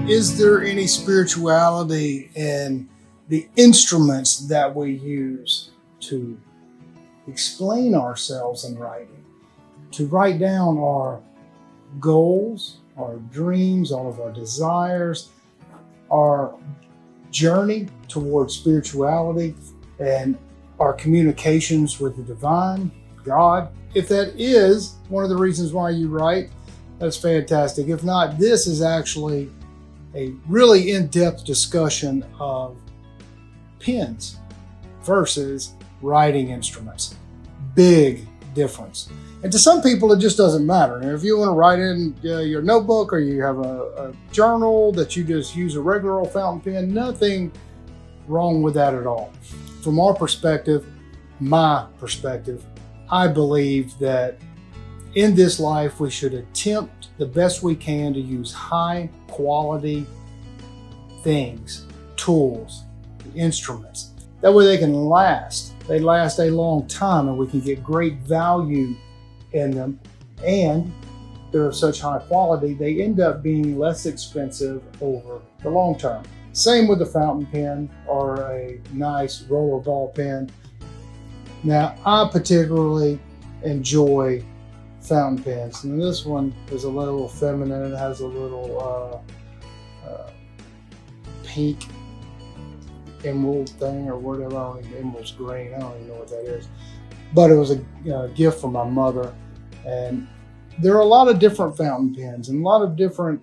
Is there any spirituality in the instruments that we use to explain ourselves in writing, to write down our goals, our dreams, all of our desires, our journey towards spirituality, and our communications with the divine, God? If that is one of the reasons why you write, that's fantastic. If not, this is actually a really in-depth discussion of pens versus writing instruments. Big difference. And to some people, it just doesn't matter. And if you want to write in your notebook, or you have a journal that you just use a regular old fountain pen, nothing wrong with that at all. From our perspective, my perspective, I believe that in this life, we should attempt the best we can to use high quality things, tools, instruments. That way they can last. They last a long time, and we can get great value in them. And they're of such high quality, they end up being less expensive over the long term. Same with the fountain pen or a nice roller ball pen. Now, I particularly enjoy fountain pens, and this one is a little feminine. It has a little pink emerald thing or whatever. I don't even, emerald's green. I don't even know what that is. But it was a gift from my mother, and there are a lot of different fountain pens and a lot of different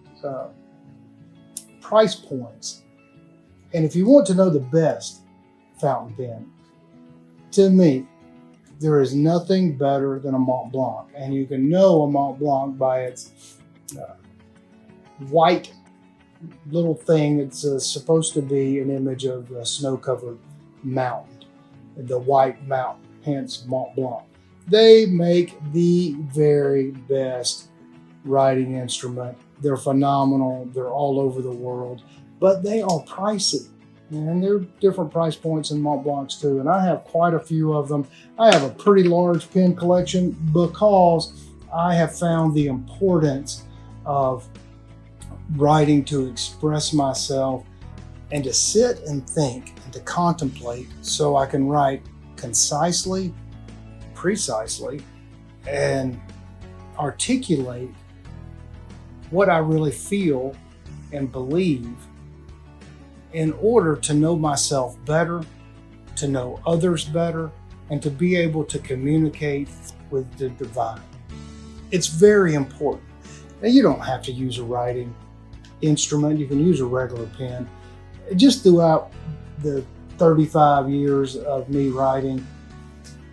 price points. And if you want to know the best fountain pen, to me, there is nothing better than a Mont Blanc. And you can know a Mont Blanc by its white little thing. It's supposed to be an image of a snow-covered mountain, the white mountain, hence Mont Blanc. They make the very best writing instrument. They're phenomenal. They're all over the world, but they are pricey. And there are different price points in Mont Blancs too. And I have quite a few of them. I have a pretty large pen collection because I have found the importance of writing to express myself and to sit and think and to contemplate so I can write concisely, precisely, and articulate what I really feel and believe in order to know myself better, to know others better, and to be able to communicate with the divine. It's very important. Now, you don't have to use a writing instrument. You can use a regular pen. Just throughout the 35 years of me writing,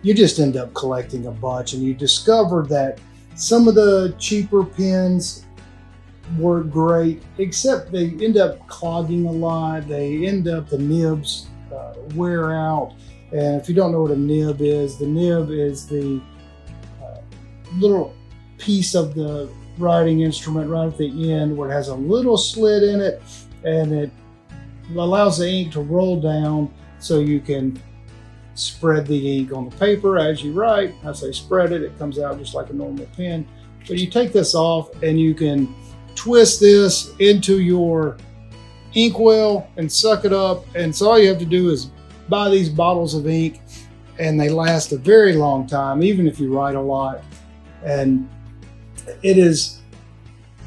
you just end up collecting a bunch, and you discover that some of the cheaper pens work great, except they end up clogging a lot. They end up, the nibs wear out. And if you don't know what a nib is, the nib is the little piece of the writing instrument right at the end where it has a little slit in it, and it allows the ink to roll down so you can spread the ink on the paper as you write. I say spread it, it comes out just like a normal pen. But you take this off and you can twist this into your inkwell and suck it up. And so all you have to do is buy these bottles of ink, and they last a very long time, even if you write a lot. And it is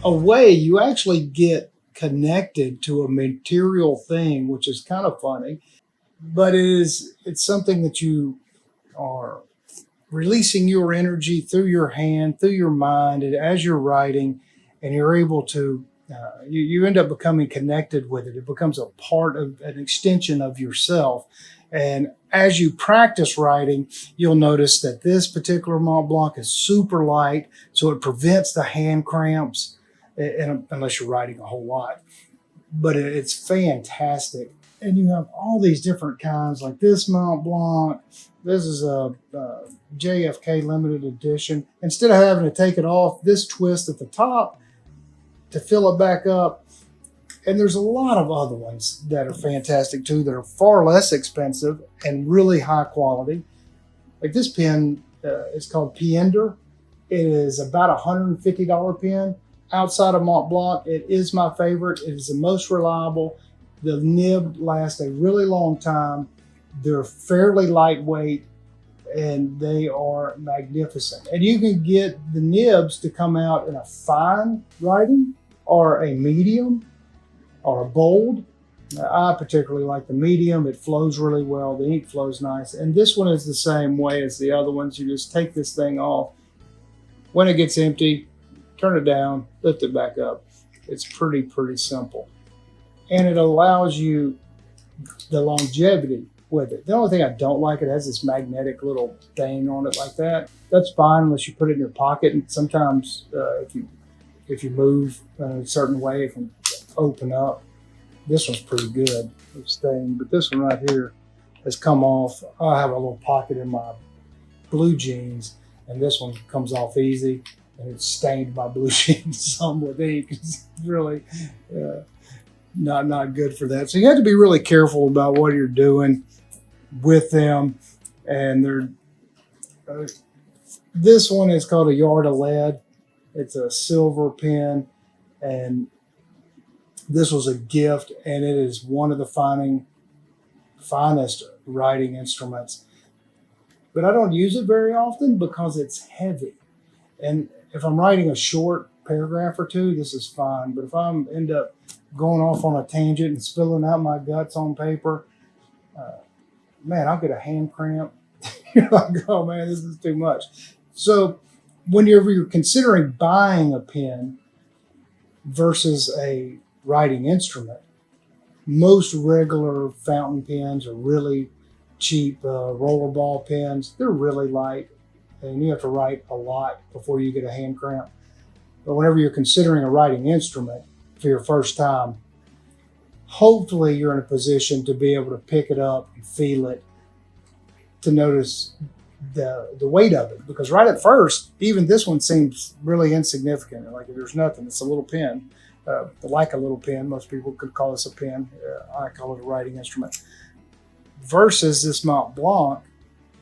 a way you actually get connected to a material thing, which is kind of funny, but it's something that you are releasing your energy through your hand, through your mind, and as you're writing, and you're able to, you end up becoming connected with it. It becomes a part of, an extension of yourself. And as you practice writing, you'll notice that this particular Mont Blanc is super light, so it prevents the hand cramps, unless you're writing a whole lot. But it's fantastic. And you have all these different kinds, like this Mont Blanc. This is a JFK limited edition. Instead of having to take it off, this twist at the top to fill it back up. And there's a lot of other ones that are fantastic too, that are far less expensive and really high quality. Like this pen is called Piender. It is about a $150 pen. outside of Mont Blanc, it is my favorite. It is the most reliable. The nib lasts a really long time. They're fairly lightweight, and they are magnificent. And you can get the nibs to come out in a fine writing or a medium or a bold. I particularly like the medium. It flows really well. The ink flows nice. And this one is the same way as the other ones. You just take this thing off. When it gets empty, turn it down, lift it back up. It's pretty simple. And it allows you the longevity with it. The only thing I don't like, it has this magnetic little thing on it like that. That's fine unless you put it in your pocket. And sometimes if you move a certain way, it can open up. This one's pretty good, this thing, but this one right here has come off. I have a little pocket in my blue jeans, and this one comes off easy, and it's stained my blue jeans some with ink. It's really not good for that. So you have to be really careful about what you're doing with them. And they're this one is called a Yard of Lead. It's a silver pen, and this was a gift, and it is one of the finest writing instruments. But I don't use it very often because it's heavy. And if I'm writing a short paragraph or two, this is fine. But if I end up going off on a tangent and spilling out my guts on paper, man, I'll get a hand cramp. You're like, oh man, this is too much. So whenever you're considering buying a pen versus a writing instrument, most regular fountain pens are really cheap rollerball pens. They're really light, and you have to write a lot before you get a hand cramp. But whenever you're considering a writing instrument for your first time, hopefully you're in a position to be able to pick it up and feel it, to notice the weight of it. Because right at first, even this one seems really insignificant. Like there's nothing. It's a little pen. Like a little pen. Most people could call this a pen. I call it a writing instrument. Versus this Mont Blanc,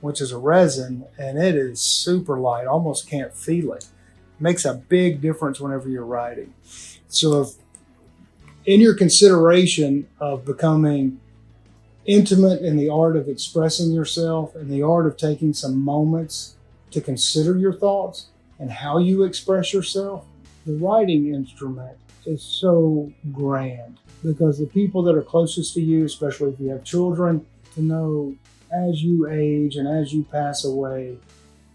which is a resin, and it is super light. Almost can't feel it. Makes a big difference whenever you're writing. So if in your consideration of becoming intimate in the art of expressing yourself and the art of taking some moments to consider your thoughts and how you express yourself, the writing instrument is so grand, because the people that are closest to you, especially if you have children, to know as you age and as you pass away,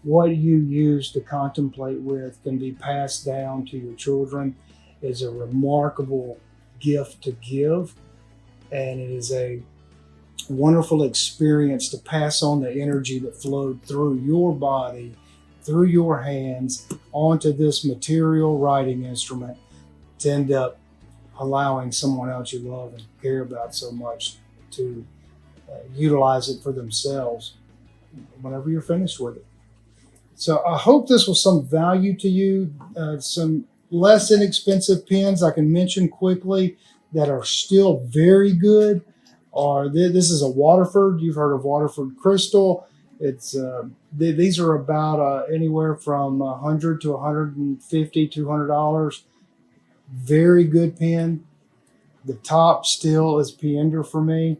what you use to contemplate with can be passed down to your children is a remarkable gift to give. And it is a wonderful experience to pass on the energy that flowed through your body, through your hands, onto this material writing instrument, to end up allowing someone else you love and care about so much to utilize it for themselves whenever you're finished with it. So I hope this was some value to you. Some less inexpensive pens I can mention quickly that are still very good are this is a Waterford. You've heard of Waterford Crystal. It's these are about anywhere from $100 to $150, $200. Very good pen. The top still is Piender for me.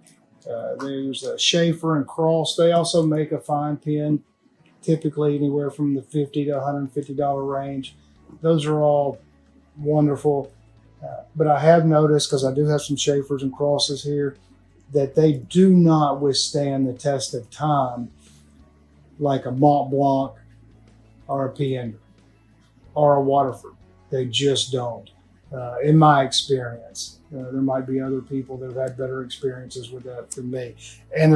There's a Schaefer and Cross. They also make a fine pen, typically anywhere from the $50 to $150 range. Those are all wonderful. But I have noticed, because I do have some Schaefers and Crosses here, that they do not withstand the test of time like a Mont Blanc or a Piender or a Waterford. They just don't. In my experience, there might be other people that have had better experiences with that than me. And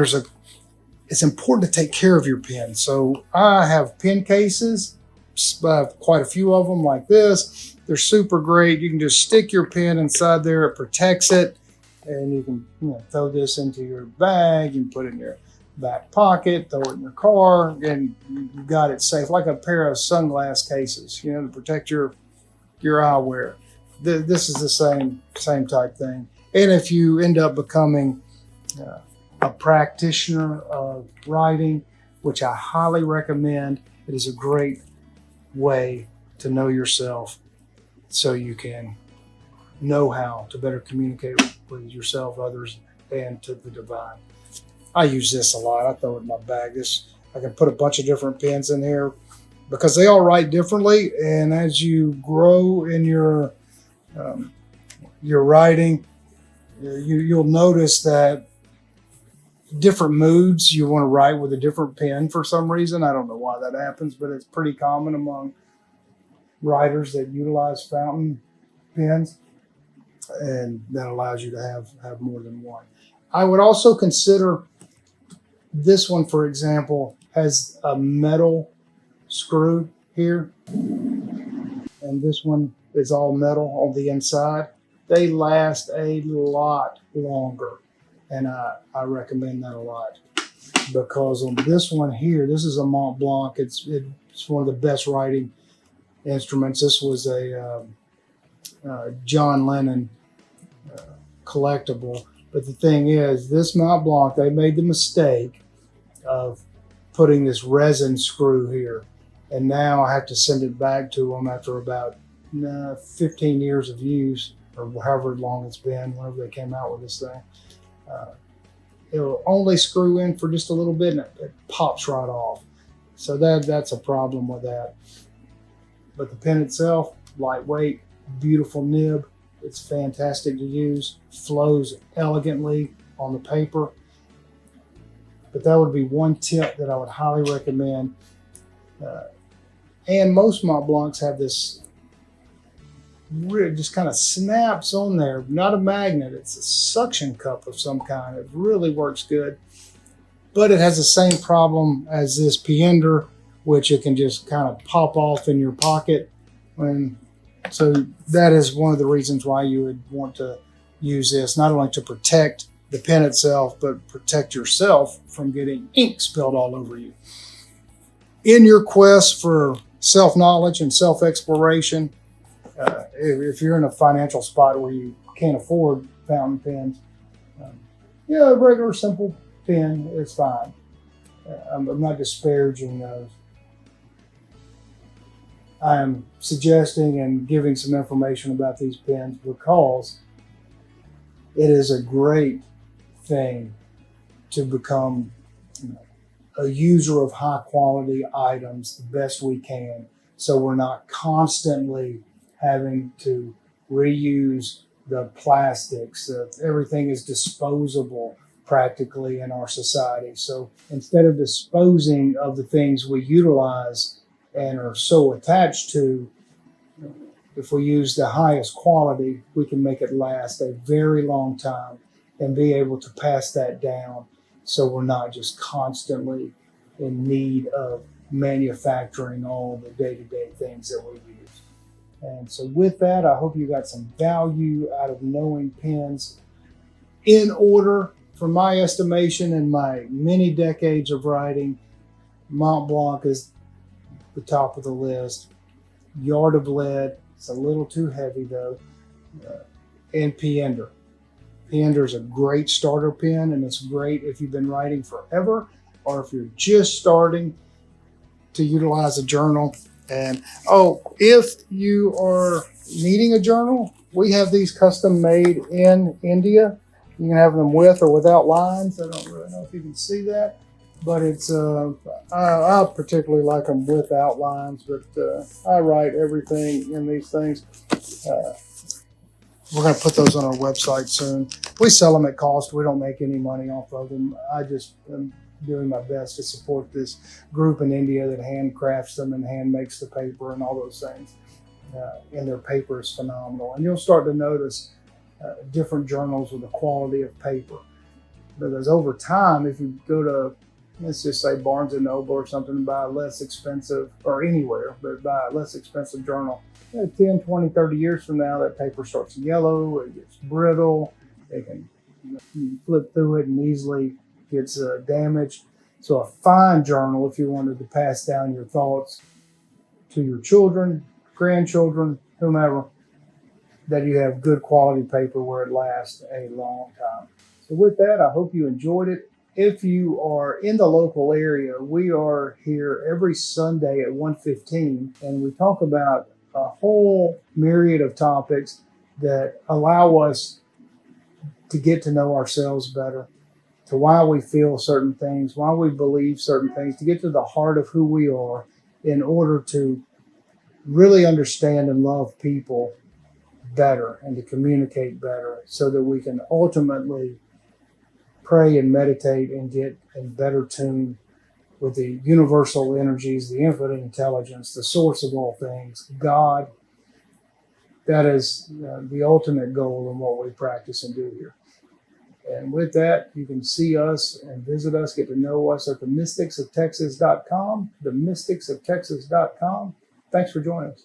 it's important to take care of your pen. So I have pen cases, I have quite a few of them like this. They're super great. You can just stick your pen inside there. It protects it. And you can throw this into your bag. You can put it in your back pocket, throw it in your car, and you got it safe, like a pair of sunglass cases, to protect your eyewear. This is the same type thing. And if you end up becoming a practitioner of writing, which I highly recommend, it is a great way to know yourself so you can know how to better communicate with yourself, others, and to the divine. I use this a lot. I throw it in my bag. I can put a bunch of different pens in here because they all write differently. And as you grow in your writing, you'll notice that different moods you want to write with a different pen for some reason. I don't know why that happens, but it's pretty common among writers that utilize fountain pens, and that allows you to have more than one. I would also consider this one, for example, has a metal screw here, and this one is all metal on the inside. They last a lot longer, and I recommend that a lot, because on this one here, this is a Mont Blanc. It's one of the best writing instruments. This was a John Lennon collectible. But the thing is, this Mont Blanc, they made the mistake of putting this resin screw here. And now I have to send it back to them after about 15 years of use, or however long it's been, whenever they came out with this thing. It'll only screw in for just a little bit, and it pops right off. So that's a problem with that. But the pen itself, lightweight, beautiful nib. It's fantastic to use, flows elegantly on the paper. But that would be one tip that I would highly recommend. And most Mont Blancs have this, really just kind of snaps on there, not a magnet, it's a suction cup of some kind. It really works good. But it has the same problem as this Piender, which it can just kind of pop off in your pocket. So that is one of the reasons why you would want to use this, not only to protect the pen itself, but protect yourself from getting ink spilled all over you. In your quest for self-knowledge and self-exploration, if you're in a financial spot where you can't afford fountain pens, a regular simple pen is fine. I'm not disparaging those. I am suggesting and giving some information about these pens because it is a great thing to become a user of high quality items the best we can, so we're not constantly having to reuse the plastics. Everything is disposable practically in our society. So instead of disposing of the things we utilize and are so attached to, if we use the highest quality, we can make it last a very long time and be able to pass that down, so we're not just constantly in need of manufacturing all the day-to-day things that we use. And so with that, I hope you got some value out of knowing pens. In order, from my estimation and my many decades of writing, Mont Blanc is the top of the list. Yard of Lead, it's a little too heavy though, and Piender. Piender is a great starter pen, and it's great if you've been writing forever or if you're just starting to utilize a journal. And if you are needing a journal, we have these custom made in India. You can have them with or without lines. I don't really know if you can see that, but it's I particularly like them without lines, but I write everything in these things. We're going to put those on our website soon. We sell them at cost. We don't make any money off of them. I just am doing my best to support this group in India that handcrafts them and hand makes the paper and all those things. And their paper is phenomenal. And you'll start to notice different journals with the quality of paper. Because over time, if you go to, let's just say Barnes & Noble or something, and buy a less expensive, or anywhere, but buy a less expensive journal, 10, 20, 30 years from now, that paper starts to yellow, it gets brittle, you can flip through it and easily gets damaged. So a fine journal, if you wanted to pass down your thoughts to your children, grandchildren, whomever, that you have good quality paper where it lasts a long time. So with that, I hope you enjoyed it. If you are in the local area, we are here every Sunday at 1:15, and we talk about a whole myriad of topics that allow us to get to know ourselves better, to why we feel certain things, why we believe certain things, to get to the heart of who we are in order to really understand and love people better and to communicate better so that we can ultimately pray and meditate and get in better tune with the universal energies, the infinite intelligence, the source of all things, God. That is the ultimate goal in what we practice and do here. And with that, you can see us and visit us, get to know us at themysticsoftexas.com, themysticsoftexas.com. Thanks for joining us.